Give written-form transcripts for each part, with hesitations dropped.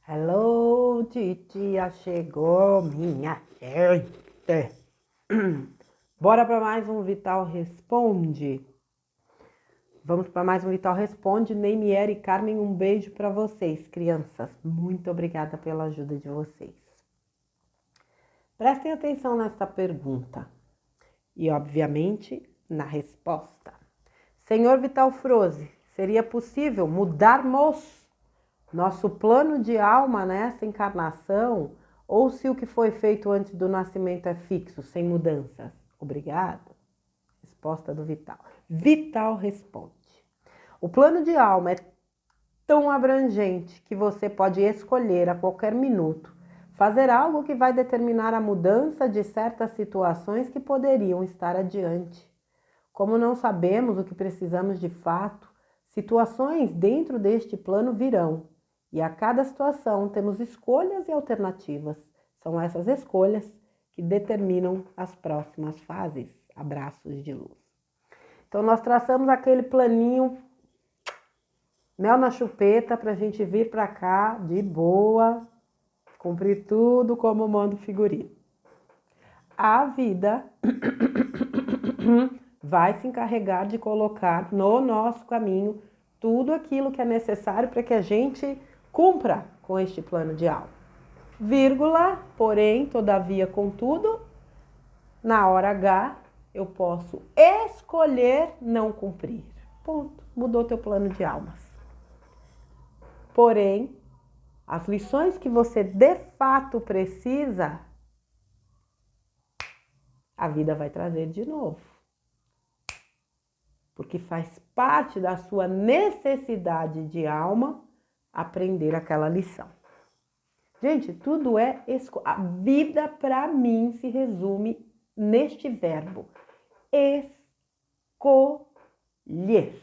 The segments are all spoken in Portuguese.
Hello, titia chegou, minha gente. Bora para mais um Vital Responde? Vamos para mais um Vital Responde. Neimier e Carmen, um beijo para vocês, crianças. Muito obrigada pela ajuda de vocês. Prestem atenção nesta pergunta e, obviamente, na resposta. Senhor Vital Froze, seria possível mudarmos nosso plano de alma nessa encarnação, ou se o que foi feito antes do nascimento é fixo, sem mudanças? Obrigado. Resposta do Vital. Vital responde. O plano de alma é tão abrangente que você pode escolher a qualquer minuto fazer algo que vai determinar a mudança de certas situações que poderiam estar adiante. Como não sabemos o que precisamos de fato, situações dentro deste plano virão. E a cada situação temos escolhas e alternativas. São essas escolhas que determinam as próximas fases. Abraços de luz. Então nós traçamos aquele planinho, mel na chupeta, para a gente vir para cá de boa, cumprir tudo como manda o figurino. A vida vai se encarregar de colocar no nosso caminho tudo aquilo que é necessário para que a gente cumpra com este plano de alma. Vírgula, porém, todavia, contudo, na hora H, eu posso escolher não cumprir. Ponto. Mudou teu plano de almas. Porém, as lições que você de fato precisa, a vida vai trazer de novo. Porque faz parte da sua necessidade de alma aprender aquela lição. Gente, tudo é a vida para mim se resume neste verbo: escolher.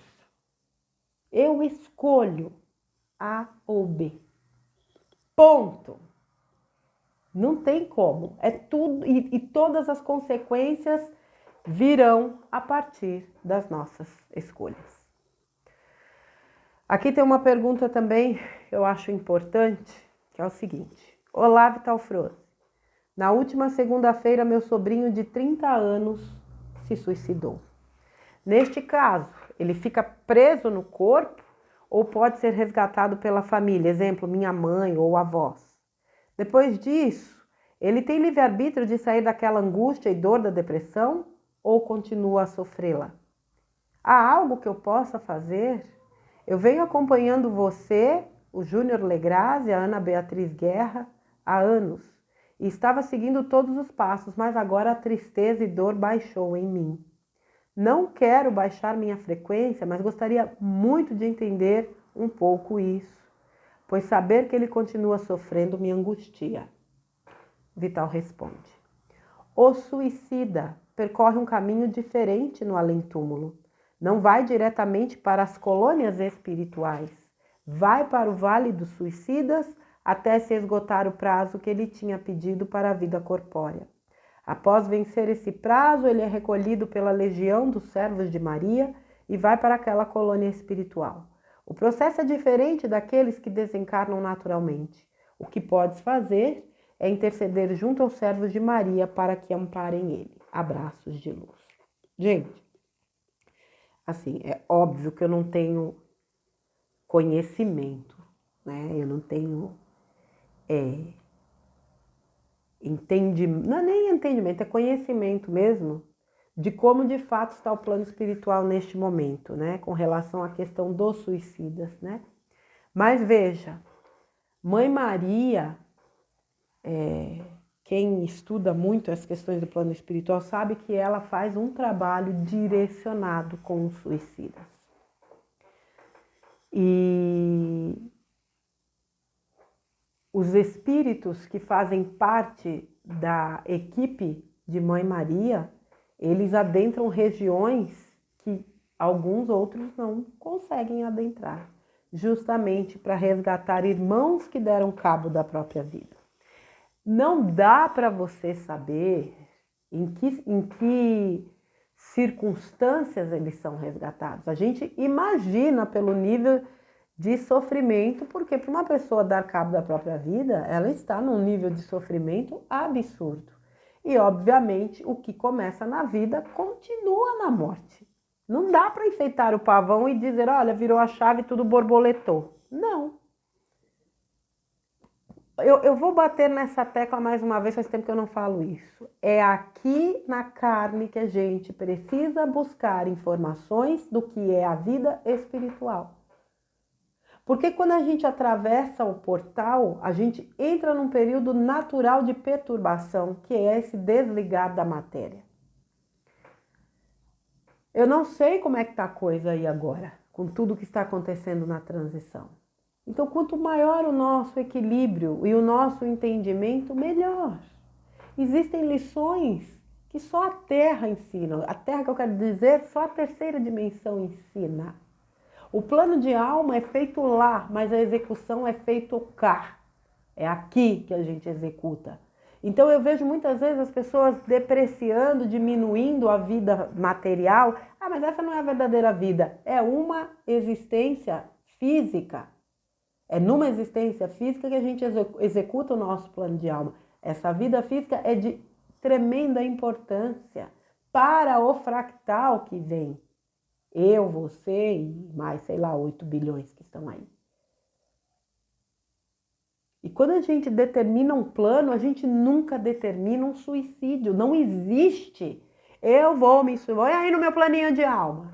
Eu escolho A ou B. Ponto. Não tem como. É tudo e todas as consequências virão a partir das nossas escolhas. Aqui tem uma pergunta também que eu acho importante, que é o seguinte. Olá, Vital Froze. Na última segunda-feira, meu sobrinho de 30 anos se suicidou. Neste caso, ele fica preso no corpo ou pode ser resgatado pela família, exemplo, minha mãe ou avós. Depois disso, ele tem livre-arbítrio de sair daquela angústia e dor da depressão ou continua a sofrê-la? Há algo que eu possa fazer? Eu venho acompanhando você, o Júnior Legraz e a Ana Beatriz Guerra há anos e estava seguindo todos os passos, mas agora a tristeza e dor baixou em mim. Não quero baixar minha frequência, mas gostaria muito de entender um pouco isso, pois saber que ele continua sofrendo me angustia. Vital responde. O suicida percorre um caminho diferente no além-túmulo. Não vai diretamente para as colônias espirituais. Vai para o Vale dos Suicidas até se esgotar o prazo que ele tinha pedido para a vida corpórea. Após vencer esse prazo, ele é recolhido pela Legião dos Servos de Maria e vai para aquela colônia espiritual. O processo é diferente daqueles que desencarnam naturalmente. O que podes fazer é interceder junto aos servos de Maria para que amparem ele. Abraços de luz. Gente, assim, é óbvio que eu não tenho conhecimento, né? Eu não tenho entendimento, não é nem entendimento, é conhecimento mesmo de como de fato está o plano espiritual neste momento, né? Com relação à questão dos suicidas, né? Mas veja, Mãe Maria, quem estuda muito as questões do plano espiritual sabe que ela faz um trabalho direcionado com os suicidas. E os espíritos que fazem parte da equipe de Mãe Maria, eles adentram regiões que alguns outros não conseguem adentrar, justamente para resgatar irmãos que deram cabo da própria vida. Não dá para você saber em que circunstâncias eles são resgatados. A gente imagina pelo nível de sofrimento, porque para uma pessoa dar cabo da própria vida, ela está num nível de sofrimento absurdo. E, obviamente, o que começa na vida continua na morte. Não dá para enfeitar o pavão e dizer, olha, virou a chave e tudo borboletou. Não. Eu vou bater nessa tecla mais uma vez, faz tempo que eu não falo isso. É aqui na carne que a gente precisa buscar informações do que é a vida espiritual. Porque quando a gente atravessa o portal, a gente entra num período natural de perturbação, que é esse desligar da matéria. Eu não sei como é que está a coisa aí agora, com tudo que está acontecendo na transição. Então, quanto maior o nosso equilíbrio e o nosso entendimento, melhor. Existem lições que só a Terra ensina. A Terra, que eu quero dizer, só a terceira dimensão ensina. O plano de alma é feito lá, mas a execução é feito cá. É aqui que a gente executa. Então eu vejo muitas vezes as pessoas depreciando, diminuindo a vida material. Ah, mas essa não é a verdadeira vida. É uma existência física. É numa existência física que a gente executa o nosso plano de alma. Essa vida física é de tremenda importância para o fractal que vem. Eu, você e mais, sei lá, 8 bilhões que estão aí. E quando a gente determina um plano, a gente nunca determina um suicídio. Não existe. Eu vou me suicidar. Olha aí no meu planinho de alma.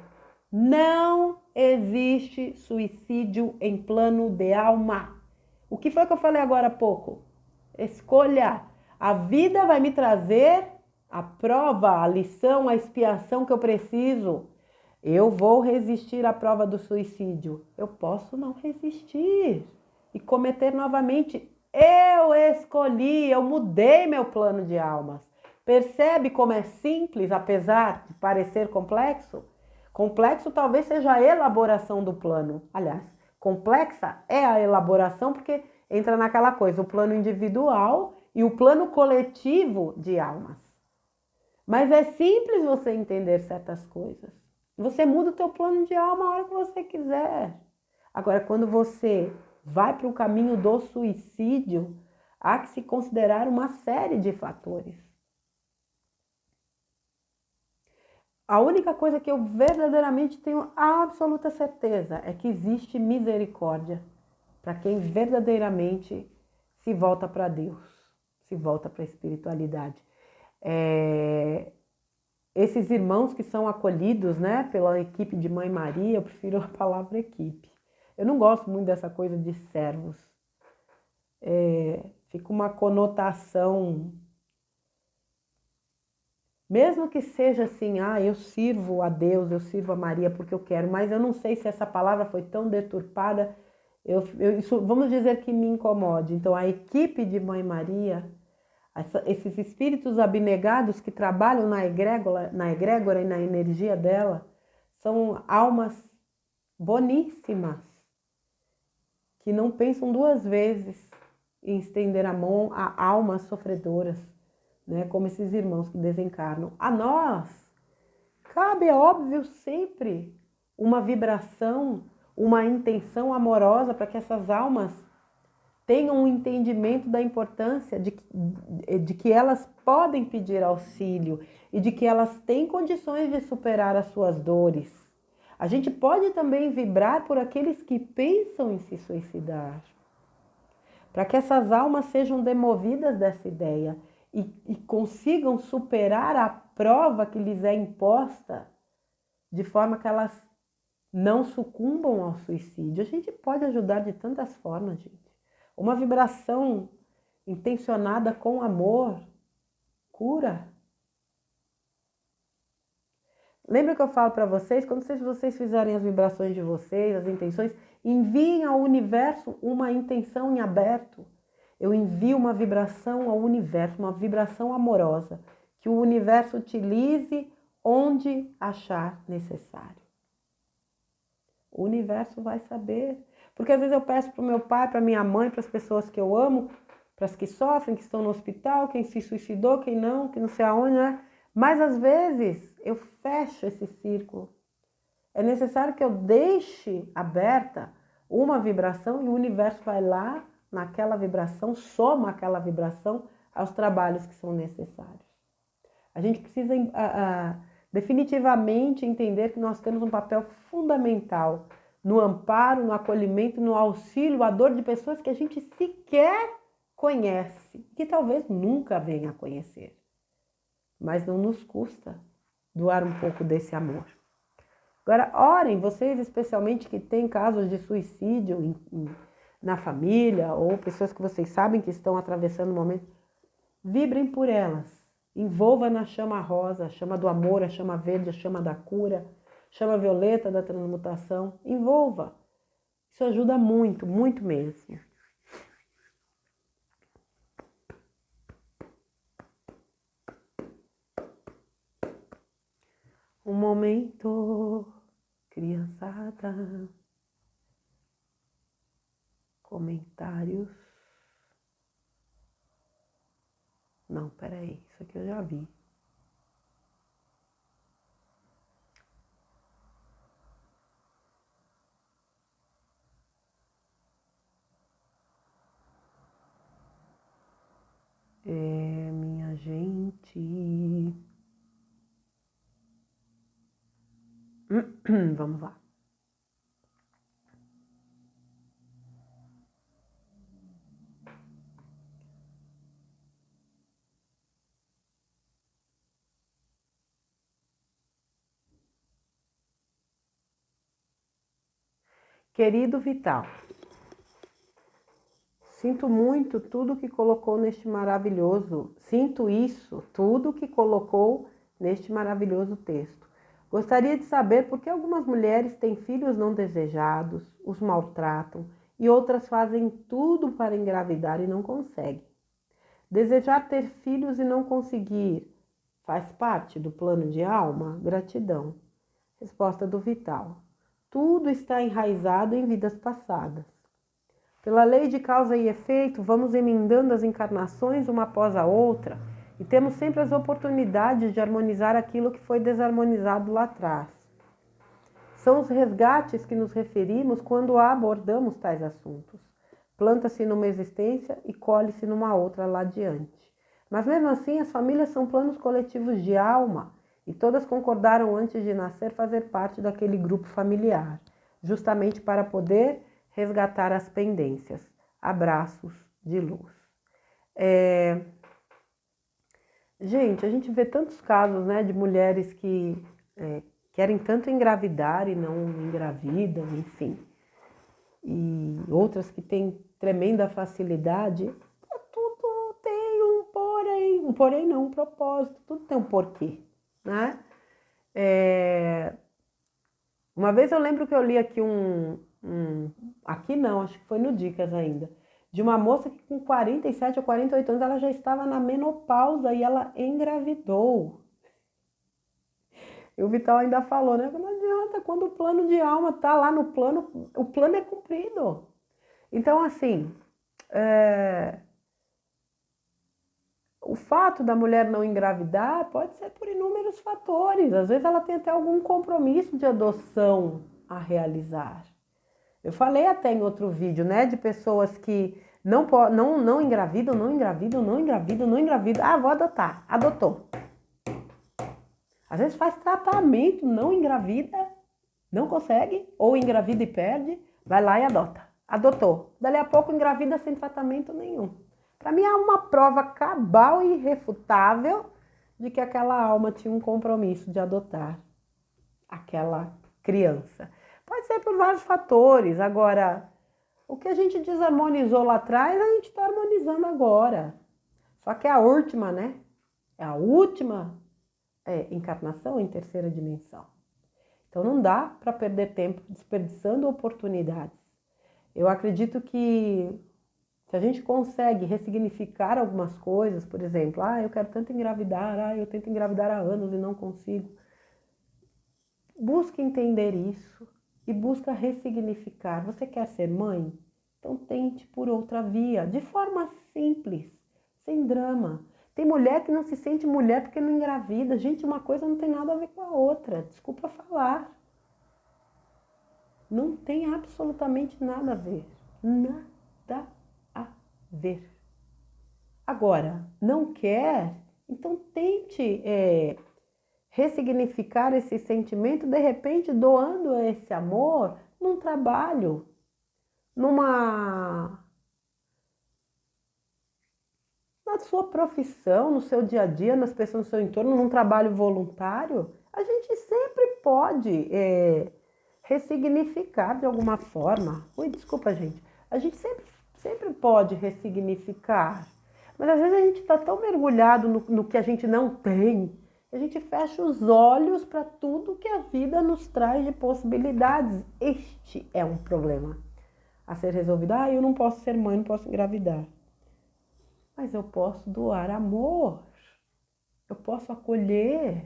Não existe suicídio em plano de alma. O que foi que eu falei agora há pouco? Escolha. A vida vai me trazer a prova, a lição, a expiação que eu preciso. Eu vou resistir à prova do suicídio. Eu posso não resistir e cometer novamente. Eu escolhi, eu mudei meu plano de almas. Percebe como é simples, apesar de parecer complexo? Complexo talvez seja a elaboração do plano. Aliás, complexa é a elaboração porque entra naquela coisa, o plano individual e o plano coletivo de almas. Mas é simples você entender certas coisas. Você muda o teu plano de alma a hora que você quiser. Agora, quando você vai para o caminho do suicídio, há que se considerar uma série de fatores. A única coisa que eu verdadeiramente tenho absoluta certeza é que existe misericórdia para quem verdadeiramente se volta para Deus, se volta para a espiritualidade. Esses irmãos que são acolhidos, né, pela equipe de Mãe Maria, eu prefiro a palavra equipe. Eu não gosto muito dessa coisa de servos. Fica uma conotação, mesmo que seja assim, eu sirvo a Deus, eu sirvo a Maria porque eu quero, mas eu não sei se essa palavra foi tão deturpada, isso, vamos dizer que me incomode. Então a equipe de Mãe Maria, esses espíritos abnegados que trabalham na egrégora e na energia dela, são almas boníssimas, que não pensam duas vezes em estender a mão a almas sofredoras, né, como esses irmãos que desencarnam. A nós cabe, é óbvio, sempre uma vibração, uma intenção amorosa para que essas almas tenham um entendimento da importância de que elas podem pedir auxílio e de que elas têm condições de superar as suas dores. A gente pode também vibrar por aqueles que pensam em se suicidar, para que essas almas sejam demovidas dessa ideia e consigam superar a prova que lhes é imposta, de forma que elas não sucumbam ao suicídio. A gente pode ajudar de tantas formas, gente. Uma vibração intencionada com amor cura. Lembra que eu falo para vocês, quando vocês fizerem as vibrações de vocês, as intenções, enviem ao universo uma intenção em aberto. Eu envio uma vibração ao universo, uma vibração amorosa, que o universo utilize onde achar necessário. O universo vai saber. Porque às vezes eu peço para o meu pai, para minha mãe, para as pessoas que eu amo, para as que sofrem, que estão no hospital, quem se suicidou, quem não, que não sei aonde, né? Mas às vezes eu fecho esse círculo. É necessário que eu deixe aberta uma vibração e o universo vai lá naquela vibração, soma aquela vibração aos trabalhos que são necessários. A gente precisa definitivamente entender que nós temos um papel fundamental no amparo, no acolhimento, no auxílio, à dor de pessoas que a gente sequer conhece, que talvez nunca venha a conhecer. Mas não nos custa doar um pouco desse amor. Agora, orem, vocês especialmente que têm casos de suicídio na família ou pessoas que vocês sabem que estão atravessando um momento, vibrem por elas. Envolva na chama rosa, a chama do amor, a chama verde, a chama da cura, a chama violeta da transmutação. Envolva. Isso ajuda muito, muito mesmo. Um momento, criançada. Comentários. Não, peraí, isso aqui eu já vi. Minha gente. Vamos lá. Querido Vital, sinto muito tudo que colocou neste maravilhoso, sinto isso, tudo que colocou neste maravilhoso texto. Gostaria de saber por que algumas mulheres têm filhos não desejados, os maltratam e outras fazem tudo para engravidar e não conseguem. Desejar ter filhos e não conseguir faz parte do plano de alma? Gratidão. Resposta do Vital. Tudo está enraizado em vidas passadas. Pela lei de causa e efeito, vamos emendando as encarnações uma após a outra e temos sempre as oportunidades de harmonizar aquilo que foi desarmonizado lá atrás. São os resgates que nos referimos quando abordamos tais assuntos. Planta-se numa existência e colhe-se numa outra lá adiante. Mas mesmo assim, as famílias são planos coletivos de alma e todas concordaram antes de nascer fazer parte daquele grupo familiar, justamente para poder resgatar as pendências. Abraços de luz. Gente, a gente vê tantos casos, né, de mulheres que querem tanto engravidar e não engravidam, enfim. E outras que têm tremenda facilidade. Tudo tem um porém não, um propósito, tudo tem um porquê, né? Uma vez eu lembro que eu li aqui aqui não, acho que foi no Dicas ainda, de uma moça que com 47 ou 48 anos ela já estava na menopausa e ela engravidou. E o Vital ainda falou, né? Não adianta, quando o plano de alma tá lá no plano, o plano é cumprido. Então, assim, o fato da mulher não engravidar pode ser por inúmeros fatores. Às vezes ela tem até algum compromisso de adoção a realizar. Eu falei até em outro vídeo, né, de pessoas que não engravidam, não engravidam, não engravidam, não engravidam. Ah, vou adotar. Adotou. Às vezes faz tratamento, não engravida, não consegue, ou engravida e perde, vai lá e adota. Adotou. Dali a pouco engravida sem tratamento nenhum. Para mim é uma prova cabal e irrefutável de que aquela alma tinha um compromisso de adotar aquela criança. Pode ser por vários fatores. Agora, o que a gente desarmonizou lá atrás, a gente está harmonizando agora. Só que é a última, né? É a última encarnação em terceira dimensão. Então não dá para perder tempo desperdiçando oportunidades. Eu acredito que se a gente consegue ressignificar algumas coisas, por exemplo, eu quero tanto engravidar, eu tento engravidar há anos e não consigo. Busque entender isso e busca ressignificar. Você quer ser mãe? Então tente por outra via, de forma simples, sem drama. Tem mulher que não se sente mulher porque não engravida. Gente, uma coisa não tem nada a ver com a outra. Desculpa falar. Não tem absolutamente nada a ver. Nada a ver. Agora, não quer? Então tente ressignificar esse sentimento, de repente doando esse amor num trabalho, na sua profissão, no seu dia a dia, nas pessoas do seu entorno, num trabalho voluntário. A gente sempre pode ressignificar de alguma forma. Ui, desculpa, gente. A gente sempre pode ressignificar. Mas às vezes a gente está tão mergulhado no que a gente não tem, a gente fecha os olhos para tudo que a vida nos traz de possibilidades. Este é um problema a ser resolvido. Ah, eu não posso ser mãe, não posso engravidar. Mas eu posso doar amor, eu posso acolher,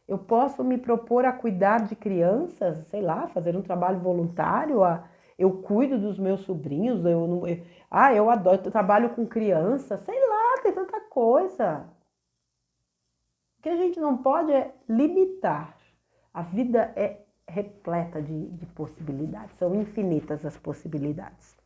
eu posso me propor a cuidar de crianças, sei lá, fazer um trabalho voluntário, eu cuido dos meus sobrinhos, eu adoro, eu trabalho com crianças, sei lá, tem tanta coisa. O que a gente não pode é limitar. A vida é repleta de possibilidades, são infinitas as possibilidades.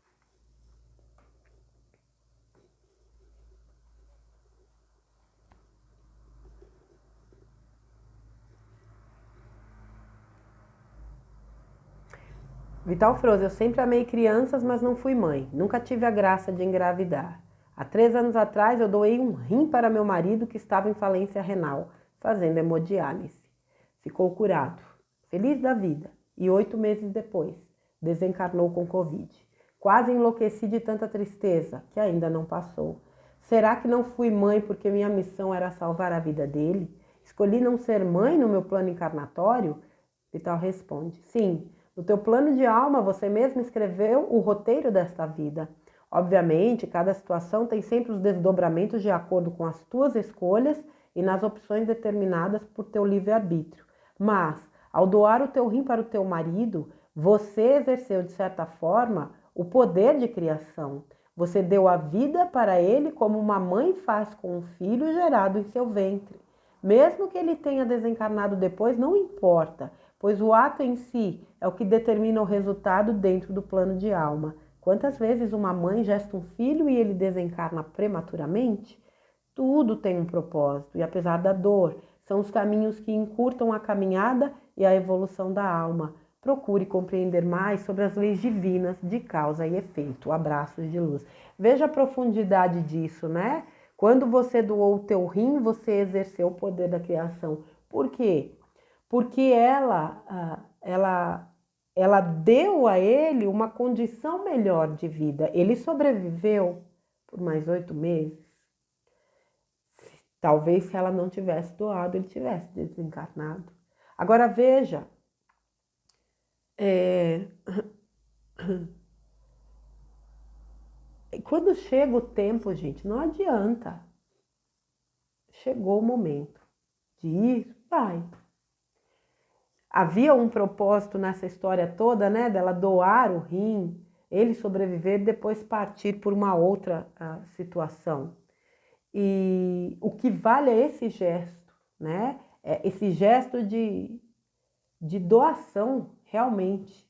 Vital Froze, eu sempre amei crianças, mas não fui mãe. Nunca tive a graça de engravidar. Há 3 anos atrás, eu doei um rim para meu marido que estava em falência renal, fazendo hemodiálise. Ficou curado, feliz da vida, e 8 meses depois, desencarnou com Covid. Quase enlouqueci de tanta tristeza, que ainda não passou. Será que não fui mãe porque minha missão era salvar a vida dele? Escolhi não ser mãe no meu plano encarnatório? Vital responde, sim. No teu plano de alma, você mesmo escreveu o roteiro desta vida. Obviamente, cada situação tem sempre os desdobramentos de acordo com as tuas escolhas e nas opções determinadas por teu livre-arbítrio. Mas, ao doar o teu rim para o teu marido, você exerceu, de certa forma, o poder de criação. Você deu a vida para ele como uma mãe faz com um filho gerado em seu ventre. Mesmo que ele tenha desencarnado depois, não importa, pois o ato em si é o que determina o resultado dentro do plano de alma. Quantas vezes uma mãe gesta um filho e ele desencarna prematuramente? Tudo tem um propósito, e apesar da dor, são os caminhos que encurtam a caminhada e a evolução da alma. Procure compreender mais sobre as leis divinas de causa e efeito. Abraços de luz. Veja a profundidade disso, né? Quando você doou o teu rim, você exerceu o poder da criação. Por quê? Porque ela deu a ele uma condição melhor de vida. Ele sobreviveu por mais 8 meses. Talvez se ela não tivesse doado, ele tivesse desencarnado. Agora veja, quando chega o tempo, gente, não adianta. Chegou o momento de ir, vai. Havia um propósito nessa história toda, né? Dela doar o rim, ele sobreviver e depois partir por uma outra situação. E o que vale é esse gesto, né? É esse gesto de doação, realmente.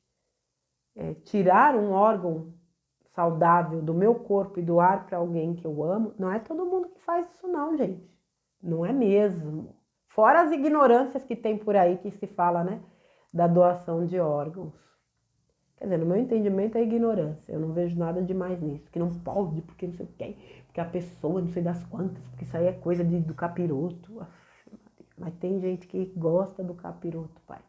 Tirar um órgão saudável do meu corpo e doar para alguém que eu amo, não é todo mundo que faz isso não, gente. Não é mesmo. Fora as ignorâncias que tem por aí que se fala, né? Da doação de órgãos. Quer dizer, no meu entendimento é ignorância. Eu não vejo nada demais nisso. Que não pode, porque não sei o quê. Porque a pessoa não sei das quantas. Porque isso aí é coisa do capiroto. Mas tem gente que gosta do capiroto, pai.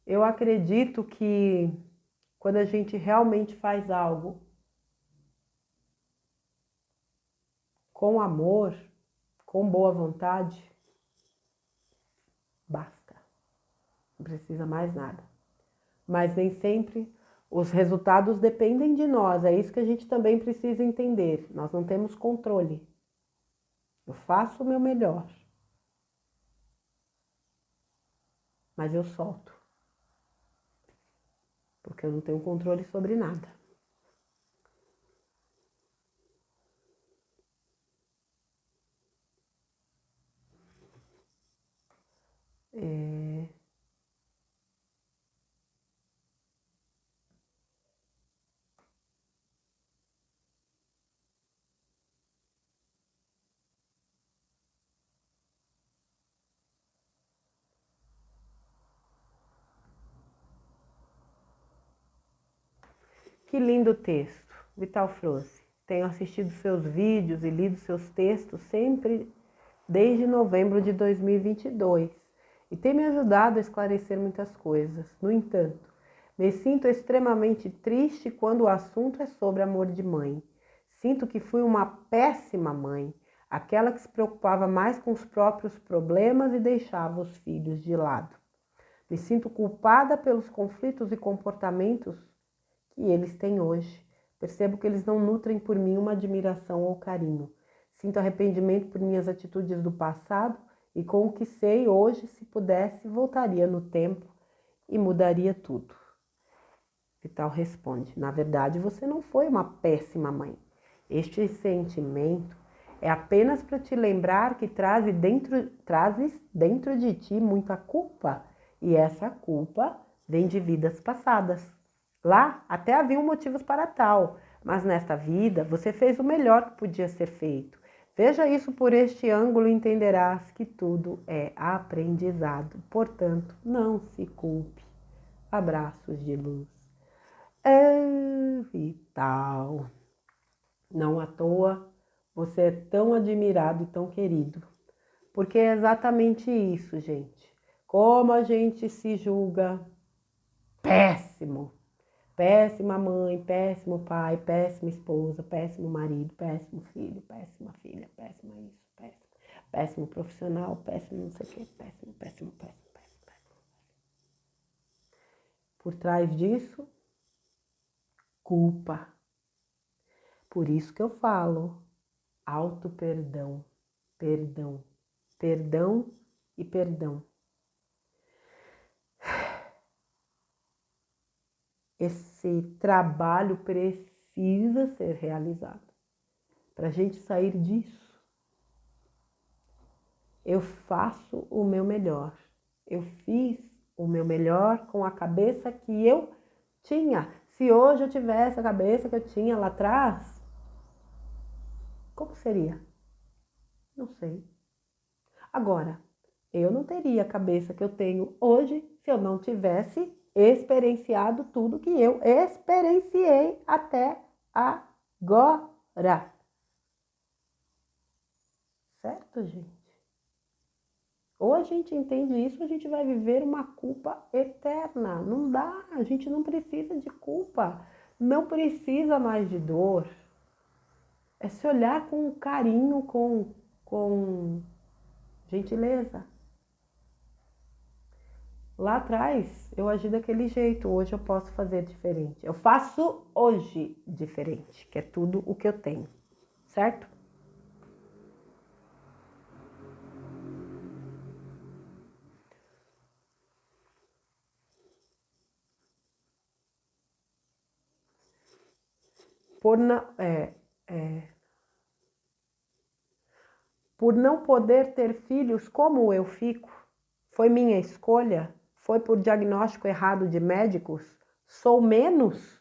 Eu acredito que quando a gente realmente faz algo com amor, com boa vontade, basta. Não precisa mais nada. Mas nem sempre os resultados dependem de nós. É isso que a gente também precisa entender. Nós não temos controle. Eu faço o meu melhor, mas eu solto. Porque eu não tenho controle sobre nada. Que lindo texto, Vital Froze. Tenho assistido seus vídeos e lido seus textos sempre desde novembro de 2022 e tem me ajudado a esclarecer muitas coisas. No entanto, me sinto extremamente triste quando o assunto é sobre amor de mãe. Sinto que fui uma péssima mãe, aquela que se preocupava mais com os próprios problemas e deixava os filhos de lado. Me sinto culpada pelos conflitos e comportamentos que eles têm hoje. Percebo que eles não nutrem por mim uma admiração ou carinho. Sinto arrependimento por minhas atitudes do passado e com o que sei hoje, se pudesse, voltaria no tempo e mudaria tudo. Vital responde: na verdade, você não foi uma péssima mãe. Este sentimento é apenas para te lembrar que trazes dentro de ti muita culpa, e essa culpa vem de vidas passadas. Lá até haviam motivos para tal, mas nesta vida você fez o melhor que podia ser feito. Veja isso por este ângulo e entenderás que tudo é aprendizado. Portanto, não se culpe. Abraços de luz. Vital. Não à toa você é tão admirado e tão querido. Porque é exatamente isso, gente. Como a gente se julga péssimo. Péssima mãe, péssimo pai, péssima esposa, péssimo marido, péssimo filho, péssima filha, péssima isso, péssimo profissional, péssimo não sei o que, péssimo. Por trás disso, culpa. Por isso que eu falo, auto-perdão, perdão e perdão. Esse trabalho precisa ser realizado. Para a gente sair disso, eu faço o meu melhor. Eu fiz o meu melhor com a cabeça que eu tinha. Se hoje eu tivesse a cabeça que eu tinha lá atrás, como seria? Não sei. Agora, eu não teria a cabeça que eu tenho hoje se eu não tivesse experienciado tudo que eu experienciei até agora. Certo, gente? Ou a gente entende isso, ou a gente vai viver uma culpa eterna. Não dá, a gente não precisa de culpa, não precisa mais de dor. É se olhar com carinho, com gentileza. Lá atrás eu agi daquele jeito, hoje eu posso fazer diferente. Eu faço hoje diferente, que é tudo o que eu tenho, certo? Por não poder ter filhos como eu fico, foi minha escolha? Foi por diagnóstico errado de médicos? Sou menos?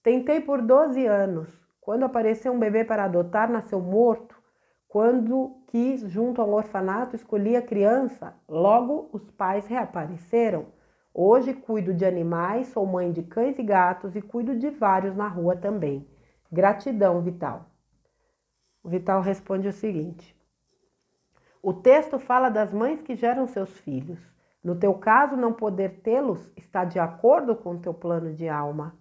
Tentei por 12 anos. Quando apareceu um bebê para adotar, nasceu morto. Quando quis, junto ao orfanato, escolhi a criança. Logo, os pais reapareceram. Hoje cuido de animais, sou mãe de cães e gatos e cuido de vários na rua também. Gratidão, Vital. O Vital responde o seguinte: o texto fala das mães que geram seus filhos. No teu caso, não poder tê-los está de acordo com o teu plano de alma.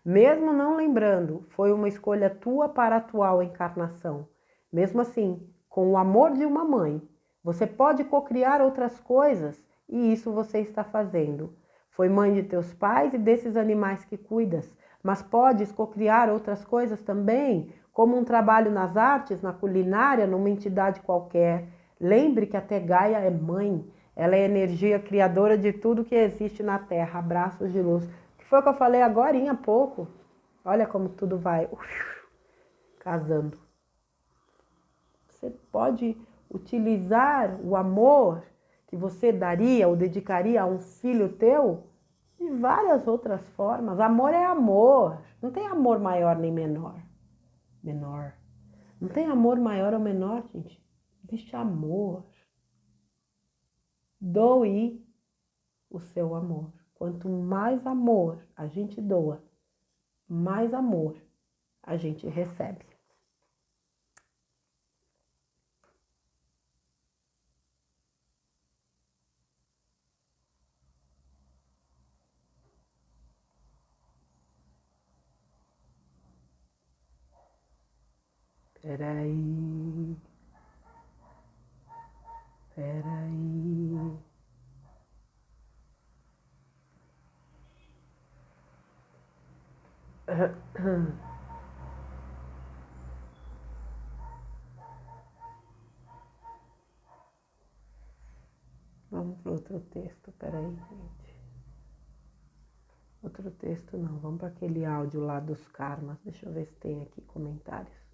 Mesmo não lembrando, foi uma escolha tua para a atual encarnação. Mesmo assim, com o amor de uma mãe, você pode cocriar outras coisas e isso você está fazendo. Foi mãe de teus pais e desses animais que cuidas, mas podes cocriar outras coisas também, como um trabalho nas artes, na culinária, numa entidade qualquer. Lembre que até Gaia é mãe, ela é energia criadora de tudo que existe na Terra. Abraços de luz. Que foi o que eu falei agora há pouco. Olha como tudo vai casando. Você pode utilizar o amor que você daria ou dedicaria a um filho teu de várias outras formas. Amor é amor. Não tem amor maior nem menor. Não tem amor maior ou menor, gente. Existe amor. Doe o seu amor. Quanto mais amor a gente doa, mais amor a gente recebe. Peraí. Vamos para outro texto, peraí, gente. Outro texto não, vamos para aquele áudio lá dos karmas. Deixa eu ver se tem aqui comentários.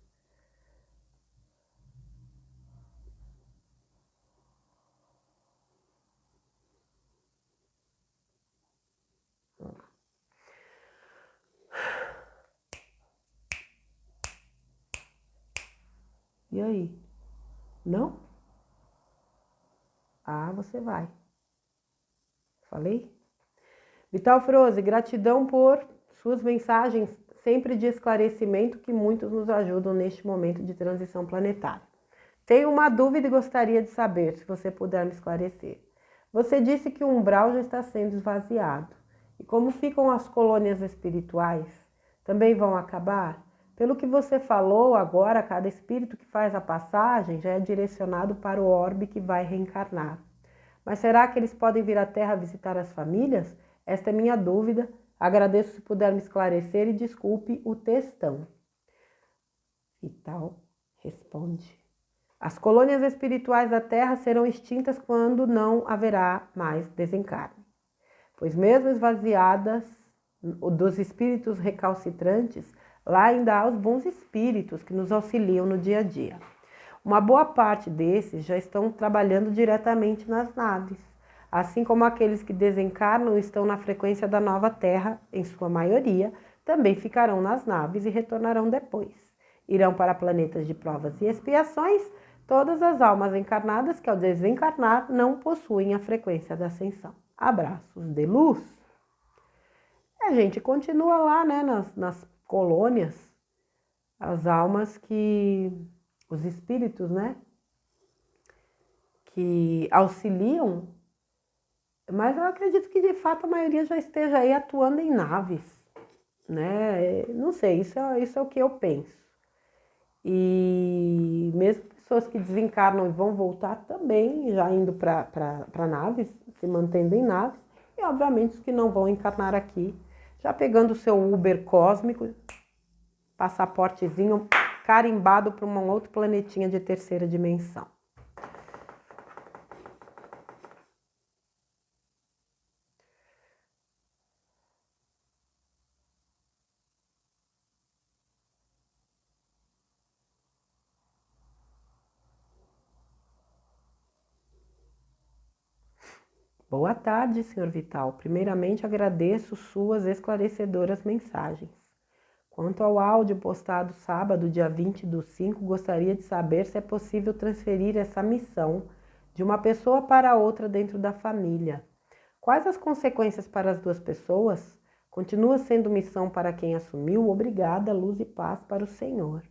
E aí? Não? Ah, você vai. Falei? Vital Froze, gratidão por suas mensagens sempre de esclarecimento que muitos nos ajudam neste momento de transição planetária. Tenho uma dúvida e gostaria de saber se você puder me esclarecer. Você disse que o umbral já está sendo esvaziado. E como ficam as colônias espirituais? Também vão acabar? Pelo que você falou, agora cada espírito que faz a passagem já é direcionado para o orbe que vai reencarnar. Mas será que eles podem vir à Terra visitar as famílias? Esta é minha dúvida. Agradeço se puder me esclarecer e desculpe o textão. Vital responde. As colônias espirituais da Terra serão extintas quando não haverá mais desencarne. Pois mesmo esvaziadas dos espíritos recalcitrantes, lá ainda há os bons espíritos que nos auxiliam no dia a dia. Uma boa parte desses já estão trabalhando diretamente nas naves, assim como aqueles que desencarnam estão na frequência da nova Terra, em sua maioria, também ficarão nas naves e retornarão depois. Irão para planetas de provas e expiações, todas as almas encarnadas que ao desencarnar não possuem a frequência da ascensão. Abraços de luz. A gente continua lá, né, nas colônias, as almas que, os espíritos, né, que auxiliam, mas eu acredito que de fato a maioria já esteja aí atuando em naves, né, não sei, isso é o que eu penso. E mesmo pessoas que desencarnam e vão voltar também, já indo para naves, se mantendo em naves, e obviamente os que não vão encarnar aqui, já pegando o seu Uber cósmico, passaportezinho carimbado para um outro planetinha de terceira dimensão. Boa tarde, senhor Vital. Primeiramente, agradeço suas esclarecedoras mensagens. Quanto ao áudio postado sábado, dia 20/5, gostaria de saber se é possível transferir essa missão de uma pessoa para outra dentro da família. Quais as consequências para as duas pessoas? Continua sendo missão para quem assumiu? Obrigada, luz e paz para o Senhor.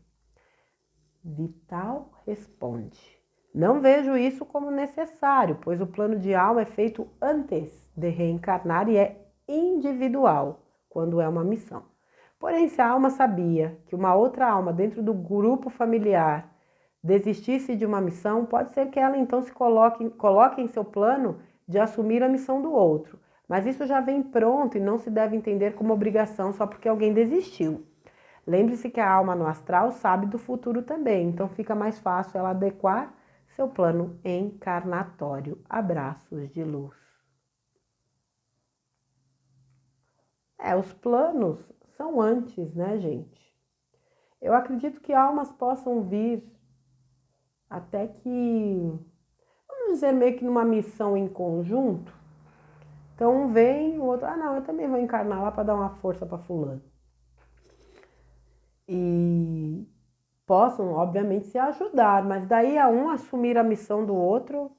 Vital responde. Não vejo isso como necessário, pois o plano de alma é feito antes de reencarnar e é individual quando é uma missão. Porém, se a alma sabia que uma outra alma dentro do grupo familiar desistisse de uma missão, pode ser que ela então se coloque em seu plano de assumir a missão do outro. Mas isso já vem pronto e não se deve entender como obrigação só porque alguém desistiu. Lembre-se que a alma no astral sabe do futuro também, então fica mais fácil ela adequar seu plano encarnatório. Abraços de luz. Os planos são antes, né, gente? Eu acredito que almas possam vir até que, vamos dizer, meio que numa missão em conjunto. Então um vem, o outro, não, eu também vou encarnar lá para dar uma força para fulano. E possam, obviamente, se ajudar, mas daí a um assumir a missão do outro,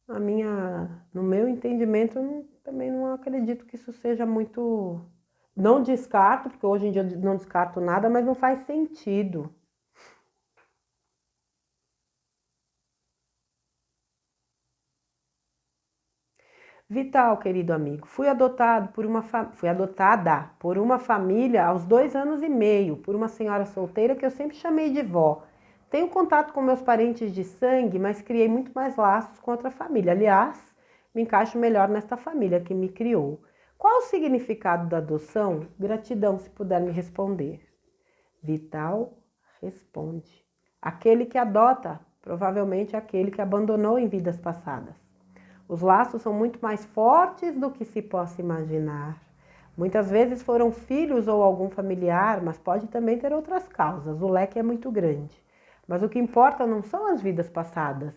No meu entendimento, também não acredito que isso seja muito. Não descarto, porque hoje em dia eu não descarto nada, mas não faz sentido. Vital, querido amigo, fui adotada por uma família aos 2 anos e meio, por uma senhora solteira que eu sempre chamei de vó. Tenho contato com meus parentes de sangue, mas criei muito mais laços com outra família. Aliás, me encaixo melhor nesta família que me criou. Qual o significado da adoção? Gratidão, se puder me responder. Vital responde: aquele que adota, provavelmente aquele que abandonou em vidas passadas. Os laços são muito mais fortes do que se possa imaginar. Muitas vezes foram filhos ou algum familiar, mas pode também ter outras causas. O leque é muito grande. Mas o que importa não são as vidas passadas,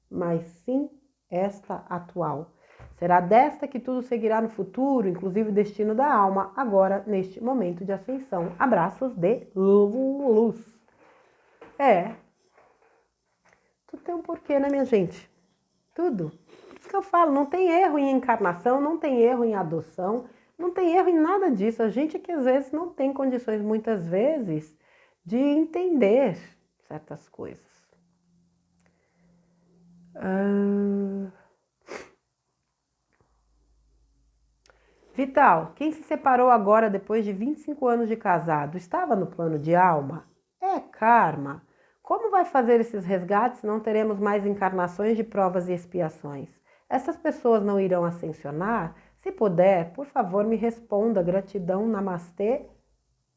mas sim esta atual. Será desta que tudo seguirá no futuro, inclusive o destino da alma, agora neste momento de ascensão. Abraços de luz. É, tudo tem um porquê, né, minha gente? Tudo. Por isso que eu falo, não tem erro em encarnação, não tem erro em adoção, não tem erro em nada disso. A gente que às vezes não tem condições, muitas vezes, de entender certas coisas. Vital, quem se separou agora depois de 25 anos de casado, estava no plano de alma? É karma. Como vai fazer esses resgates se não teremos mais encarnações de provas e expiações? Essas pessoas não irão ascensionar? Se puder, por favor, me responda. Gratidão, namastê.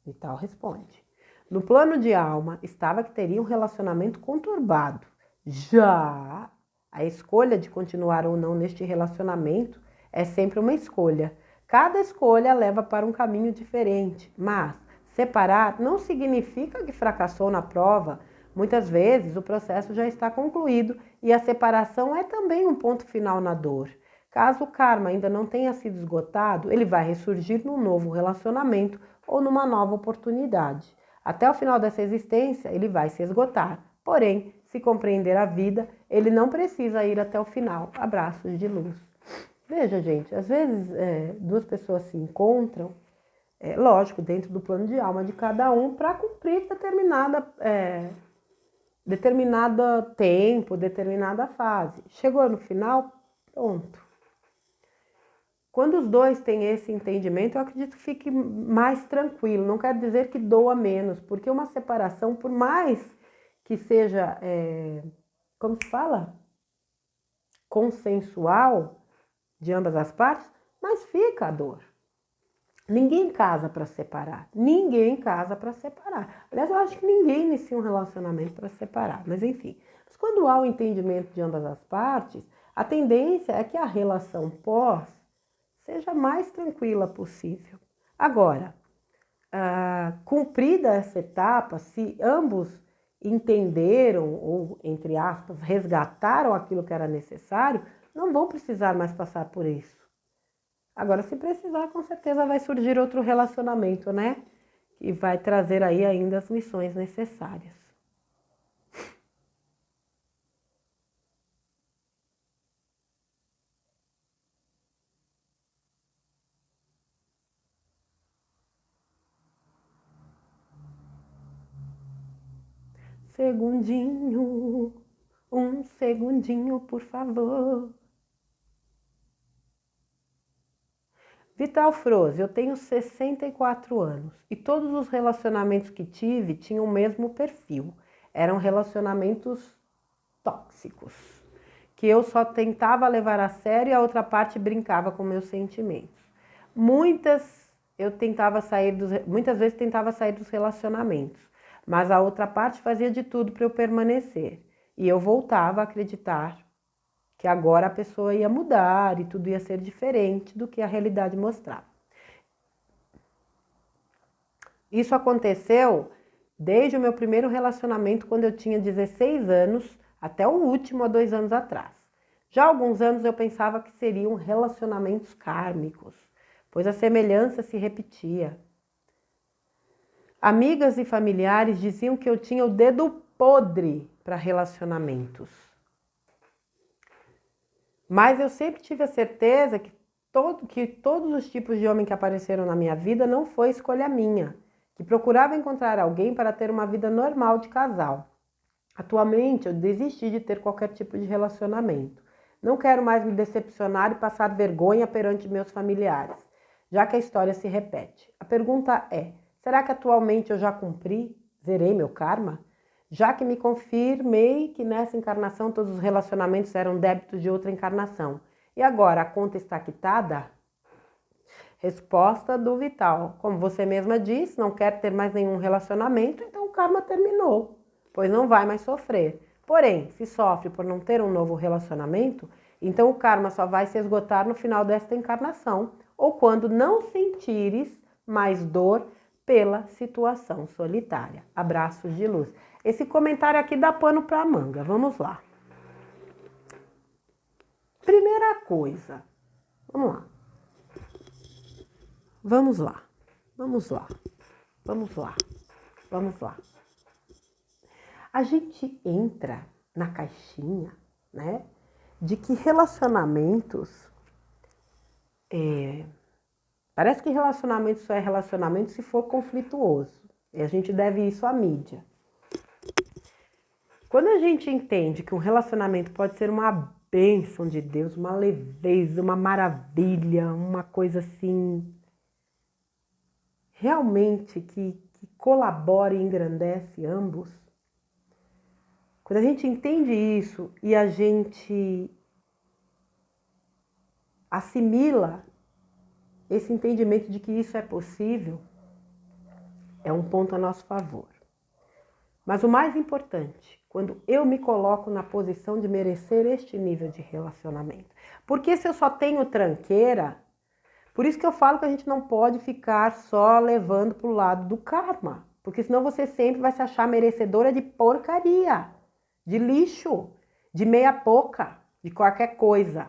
Vital responde. No plano de alma, estava que teria um relacionamento conturbado. Já a escolha de continuar ou não neste relacionamento é sempre uma escolha. Cada escolha leva para um caminho diferente, mas separar não significa que fracassou na prova. Muitas vezes o processo já está concluído e a separação é também um ponto final na dor. Caso o karma ainda não tenha sido esgotado, ele vai ressurgir num novo relacionamento ou numa nova oportunidade. Até o final dessa existência, ele vai se esgotar. Porém, se compreender a vida, ele não precisa ir até o final. Abraços de luz. Veja, gente, às vezes duas pessoas se encontram, lógico, dentro do plano de alma de cada um, para cumprir determinado tempo, determinada fase. Chegou no final, pronto. Quando os dois têm esse entendimento, eu acredito que fique mais tranquilo. Não quer dizer que doa menos, porque uma separação, por mais que seja, como se fala? Consensual de ambas as partes, mas fica a dor. Ninguém casa para separar. Ninguém casa para separar. Aliás, eu acho que ninguém inicia um relacionamento para separar. Mas enfim, mas quando há o entendimento de ambas as partes, a tendência é que a relação pós seja mais tranquila possível. Agora, cumprida essa etapa, se ambos entenderam ou, entre aspas, resgataram aquilo que era necessário, não vão precisar mais passar por isso. Agora, se precisar, com certeza vai surgir outro relacionamento, né? Que vai trazer aí ainda as lições necessárias. Segundinho, um segundinho, por favor. Vital Froze, eu tenho 64 anos e todos os relacionamentos que tive tinham o mesmo perfil. Eram relacionamentos tóxicos, que eu só tentava levar a sério e a outra parte brincava com meus sentimentos. Muitas vezes tentava sair dos relacionamentos, mas a outra parte fazia de tudo para eu permanecer. E eu voltava a acreditar que agora a pessoa ia mudar e tudo ia ser diferente do que a realidade mostrava. Isso aconteceu desde o meu primeiro relacionamento, quando eu tinha 16 anos, até o último, há 2 anos atrás. Já há alguns anos eu pensava que seriam relacionamentos kármicos, pois a semelhança se repetia. Amigas e familiares diziam que eu tinha o dedo podre para relacionamentos. Mas eu sempre tive a certeza que todos os tipos de homem que apareceram na minha vida não foi escolha minha, que procurava encontrar alguém para ter uma vida normal de casal. Atualmente, eu desisti de ter qualquer tipo de relacionamento. Não quero mais me decepcionar e passar vergonha perante meus familiares, já que a história se repete. A pergunta é: será que atualmente eu já cumpri, zerei meu karma? Já que me confirmei que nessa encarnação todos os relacionamentos eram débitos de outra encarnação. E agora, a conta está quitada? Resposta do Vital. Como você mesma disse, não quer ter mais nenhum relacionamento, então o karma terminou, pois não vai mais sofrer. Porém, se sofre por não ter um novo relacionamento, então o karma só vai se esgotar no final desta encarnação, ou quando não sentires mais dor pela situação solitária. Abraços de luz. Esse comentário aqui dá pano para manga. Vamos lá. Primeira coisa. Vamos lá. Vamos lá. Vamos lá. Vamos lá. Vamos lá. A gente entra na caixinha, né, de que relacionamentos parece que relacionamento só é relacionamento se for conflituoso. E a gente deve isso à mídia. Quando a gente entende que um relacionamento pode ser uma bênção de Deus, uma leveza, uma maravilha, uma coisa assim, realmente que colabora e engrandece ambos. Quando a gente entende isso e a gente assimila esse entendimento de que isso é possível, é um ponto a nosso favor. Mas o mais importante, quando eu me coloco na posição de merecer este nível de relacionamento. Porque se eu só tenho tranqueira, por isso que eu falo que a gente não pode ficar só levando para o lado do karma. Porque senão você sempre vai se achar merecedora de porcaria, de lixo, de meia boca, de qualquer coisa.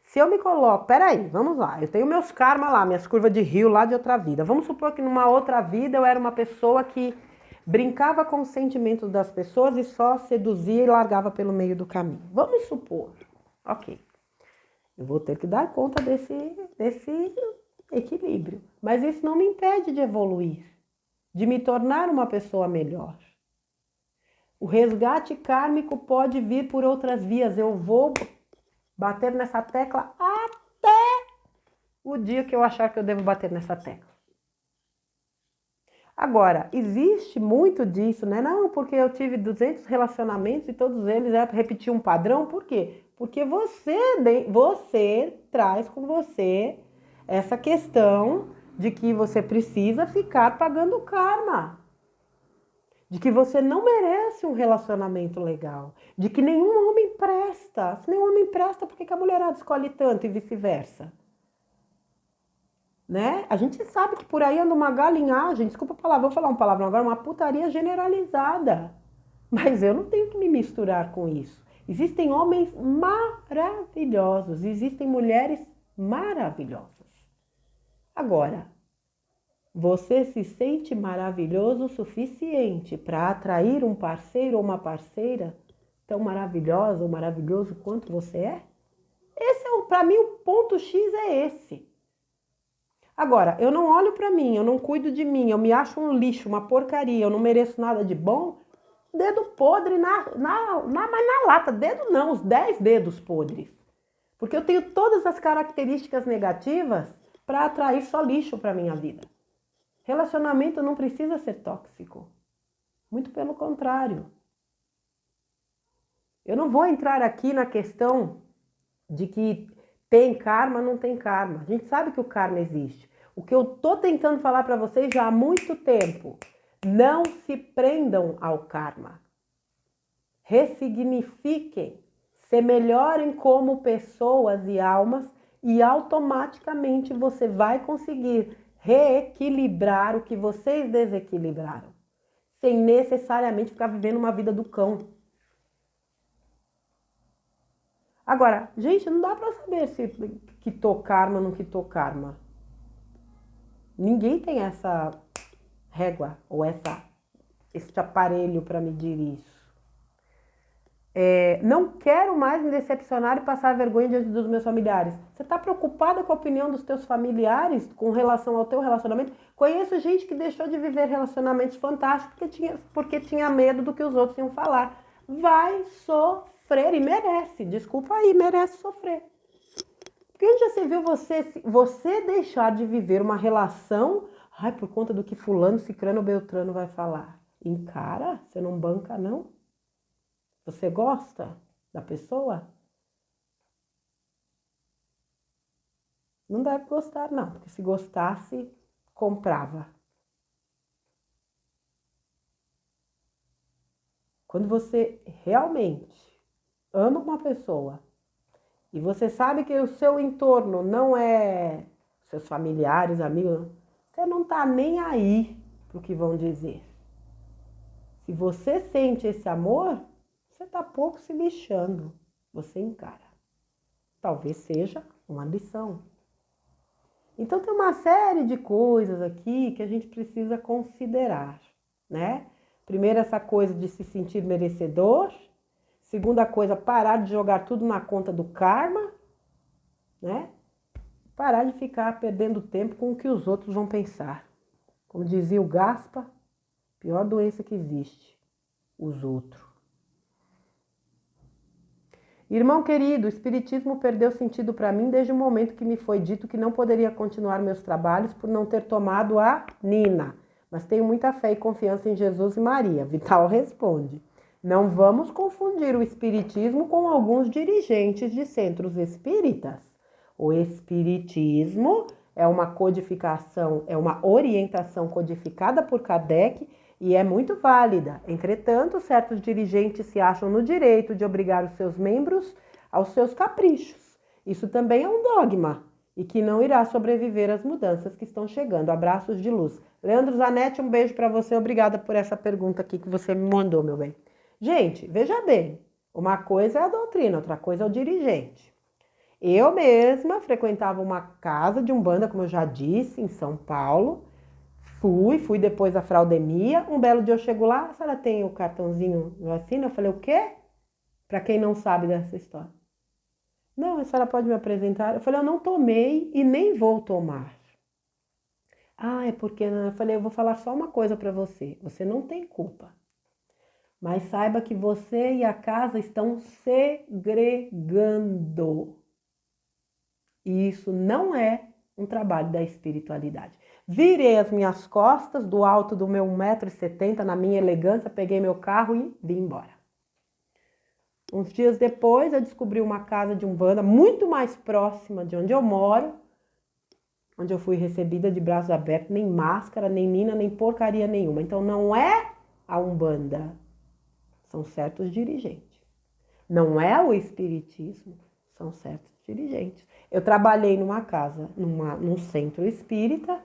Se eu me coloco, peraí, vamos lá, eu tenho meus karma lá, minhas curvas de rio lá de outra vida. Vamos supor que numa outra vida eu era uma pessoa que brincava com os sentimentos das pessoas e só seduzia e largava pelo meio do caminho. Vamos supor, ok, eu vou ter que dar conta desse equilíbrio. Mas isso não me impede de evoluir, de me tornar uma pessoa melhor. O resgate kármico pode vir por outras vias. Eu vou bater nessa tecla até o dia que eu achar que eu devo bater nessa tecla. Agora, existe muito disso, né? Não, porque eu tive 200 relacionamentos e todos eles repetir um padrão. Por quê? Porque você traz com você essa questão de que você precisa ficar pagando karma. De que você não merece um relacionamento legal. De que nenhum homem presta. Se nenhum homem presta, por que a mulherada escolhe tanto e vice-versa? Né? A gente sabe que por aí anda uma galinhagem, desculpa a palavra, vou falar um palavrão agora, uma putaria generalizada. Mas eu não tenho que me misturar com isso. Existem homens maravilhosos, existem mulheres maravilhosas. Agora, você se sente maravilhoso o suficiente para atrair um parceiro ou uma parceira tão maravilhosa ou maravilhoso quanto você é? Esse é, para mim, o ponto X é esse. Agora, eu não olho para mim, eu não cuido de mim, eu me acho um lixo, uma porcaria, eu não mereço nada de bom, dedo podre mas na lata, dedo não, os 10 dedos podres. Porque eu tenho todas as características negativas para atrair só lixo para minha vida. Relacionamento não precisa ser tóxico. Muito pelo contrário. Eu não vou entrar aqui na questão de que tem karma, não tem karma. A gente sabe que o karma existe. O que eu tô tentando falar para vocês já há muito tempo, não se prendam ao karma. Ressignifiquem, se melhorem como pessoas e almas e automaticamente você vai conseguir reequilibrar o que vocês desequilibraram, sem necessariamente ficar vivendo uma vida do cão. Agora, gente, não dá para saber se quitou karma ou não quitou karma. Ninguém tem essa régua ou esse aparelho para medir isso. Não quero mais me decepcionar e passar vergonha diante dos meus familiares. Você está preocupada com a opinião dos teus familiares com relação ao teu relacionamento? Conheço gente que deixou de viver relacionamentos fantásticos porque tinha medo do que os outros iam falar. Vai sofrer e merece. Desculpa aí, merece sofrer. Porque onde já você viu você deixar de viver uma relação, por conta do que fulano, cicrano ou beltrano vai falar? Encara, você não banca não? Você gosta da pessoa? Não deve gostar não, porque se gostasse, comprava. Quando você realmente ama uma pessoa e você sabe que o seu entorno não é seus familiares, amigos, você não tá nem aí pro que vão dizer. Se você sente esse amor, você tá pouco se lixando, você encara. Talvez seja uma lição. Então tem uma série de coisas aqui que a gente precisa considerar, né? Primeiro, essa coisa de se sentir merecedor. Segunda coisa, parar de jogar tudo na conta do karma, né? Parar de ficar perdendo tempo com o que os outros vão pensar. Como dizia o Gaspa, pior doença que existe, os outros. Irmão querido, o espiritismo perdeu sentido para mim desde o momento que me foi dito que não poderia continuar meus trabalhos por não ter tomado a Nina. Mas tenho muita fé e confiança em Jesus e Maria. Vital responde. Não vamos confundir o espiritismo com alguns dirigentes de centros espíritas. O espiritismo é uma codificação, é uma orientação codificada por Kardec e é muito válida. Entretanto, certos dirigentes se acham no direito de obrigar os seus membros aos seus caprichos. Isso também é um dogma e que não irá sobreviver às mudanças que estão chegando. Abraços de luz. Leandro Zanetti, um beijo para você. Obrigada por essa pergunta aqui que você me mandou, meu bem. Gente, veja bem, uma coisa é a doutrina, outra coisa é o dirigente. Eu mesma frequentava uma casa de umbanda, como eu já disse, em São Paulo. Fui depois da Fraudemia. Um belo dia eu chego lá, a senhora tem o cartãozinho de vacina? Eu falei, o quê? Para quem não sabe dessa história. Não, a senhora pode me apresentar? Eu falei, eu não tomei e nem vou tomar. É porque... Eu falei, eu vou falar só uma coisa para você. Você não tem culpa. Mas saiba que você e a casa estão segregando. E isso não é um trabalho da espiritualidade. Virei as minhas costas do alto do meu 1,70 m na minha elegância, peguei meu carro e vim embora. Uns dias depois eu descobri uma casa de umbanda muito mais próxima de onde eu moro, onde eu fui recebida de braços abertos, nem máscara, nem nina, nem porcaria nenhuma. Então não é a umbanda, são certos dirigentes. Não é o espiritismo, são certos dirigentes. Eu trabalhei numa casa, num centro espírita,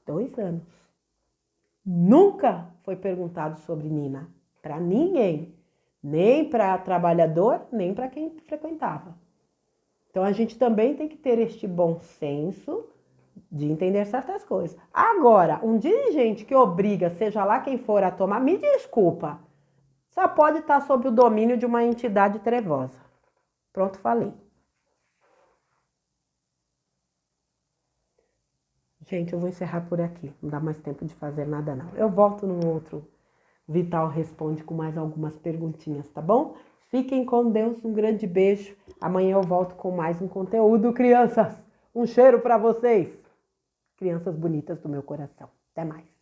2 anos. Nunca foi perguntado sobre Nina para ninguém, nem para trabalhador, nem para quem frequentava. Então a gente também tem que ter este bom senso de entender certas coisas. Agora, um dirigente que obriga, seja lá quem for, a tomar, me desculpa, só pode estar sob o domínio de uma entidade trevosa. Pronto, falei. Gente, eu vou encerrar por aqui. Não dá mais tempo de fazer nada, não. Eu volto num outro Vital Responde com mais algumas perguntinhas, tá bom? Fiquem com Deus, um grande beijo. Amanhã eu volto com mais um conteúdo, crianças. Um cheiro para vocês. Crianças bonitas do meu coração. Até mais.